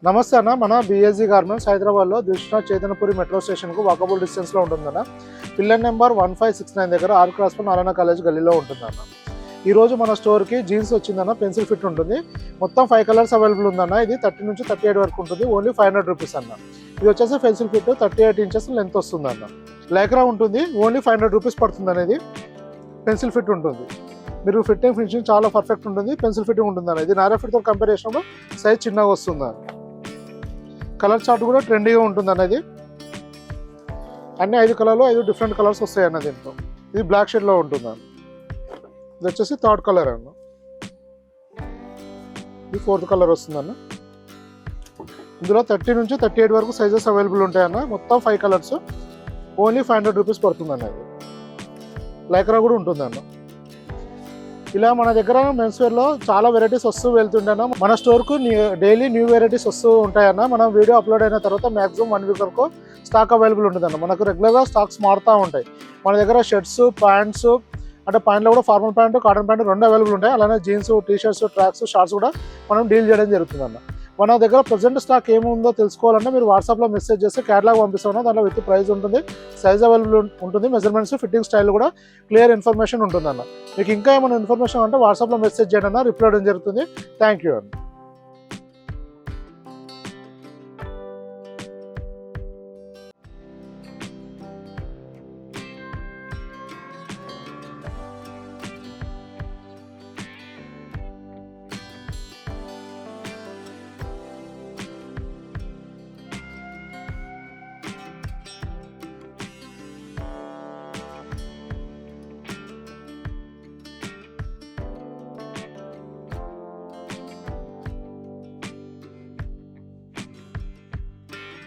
నమస్తే అన్న. మన బిఎస్జీ గార్మెంట్స్ హైదరాబాద్లో విశ్వనాథ్ చైతన్యపురి మెట్రో స్టేషన్కు వాకబుల్ డిస్టెన్స్లో ఉంటుందన్న. పిల్లర్ నెంబర్ 1569 దగ్గర ఆర్ క్రాస్ నారాయణ కాలేజ్ గల్లీలో ఉంటుందన్న. ఈరోజు మన స్టోర్కి జీన్స్ వచ్చిందన్న. పెన్సిల్ ఫిట్ ఉంటుంది. మొత్తం 5 కలర్స్ అవైలబుల్ ఉందన్న. ఇది 30 నుంచి 38 వరకు ఉంటుంది. ఓన్లీ 500 రూపీస్ అన్న. ఇది వచ్చేసి పెన్సిల్ ఫిట్ 38 ఇంచెస్ లెంత్ వస్తుందన్న. లైక్రా ఉంటుంది. ఓన్లీ 500 రూపీస్ పడుతుంది అనేది. పెన్సిల్ ఫిట్ ఉంటుంది. మీరు ఫిట్టింగ్ ఫినిషింగ్ చాలా పర్ఫెక్ట్ ఉంటుంది. పెన్సిల్ ఫిట్టింగ్ ఉంటుంది అన్న. ఇది నారా ఫిట్తో కంపేర్ చేసినప్పుడు సైజ్ చిన్నగా వస్తుంది. కలర్ చార్ట్ కూడా ట్రెండీగా ఉంటుంది అనేది. అన్ని 5 కలర్లో 5 డిఫరెంట్ కలర్స్ వస్తాయి అన్న. దీంట్లో ఇది బ్లాక్ షేడ్లో ఉంటుంది అన్న. ఇది వచ్చేసి 3rd కలర్ అన్న. ఇది 4th కలర్ వస్తుందన్న. ఇందులో 30 నుంచి 38 వరకు సైజెస్ అవైలబుల్ ఉంటాయన్న. మొత్తం 5 కలర్స్. ఓన్లీ 500 రూపీస్ పడుతుంది అన్న. ఇది లైక్రా కూడా ఉంటుందన్న. ఇలా మన దగ్గర మెన్స్ వేర్లో చాలా వెరైటీస్ వస్తూ వెళ్తుంటాయన్న. మన స్టోర్కు డైలీ న్యూ వెరైటీస్ వస్తూ ఉంటాయన్న. మనం వీడియో అప్లోడ్ అయిన తర్వాత మ్యాక్సిమం 1 వీక్ వరకు స్టాక్ అవైలబుల్ ఉంటుందన్న. మనకు రెగ్యులర్గా స్టాక్స్ మారుతూ ఉంటాయి. మన దగ్గర షర్ట్స్, ప్యాంట్స్, అంటే ప్యాంట్లో కూడా formal pant, cotton pant 2 available ఉంటాయి. అలానే జీన్స్, టీషర్ట్స్, ట్రాక్స్, షార్ట్స్ కూడా మనం డీల్ చేయడం జరుగుతుందన్న. మన దగ్గర ప్రజెంట్ స్టాక్ ఏముందో తెలుసుకోవాలంటే మీరు వాట్సాప్లో మెసేజ్ చేస్తే క్యాటలాగ్ పంపిస్తాను. దాంట్లో విత్ ప్రైస్ ఉంటుంది, సైజ్ అవైలబుల్ ఉంటుంది, మెజర్మెంట్స్, ఫిట్టింగ్ స్టైల్ కూడా క్లియర్ ఇన్ఫర్మేషన్ ఉంటుందన్న. మీకు ఇంకా ఏమైనా ఇన్ఫర్మేషన్ అంటే వాట్సాప్లో మెసేజ్ చేయడం రిప్లై చేయడం జరుగుతుంది. థ్యాంక్ యూ అన్న.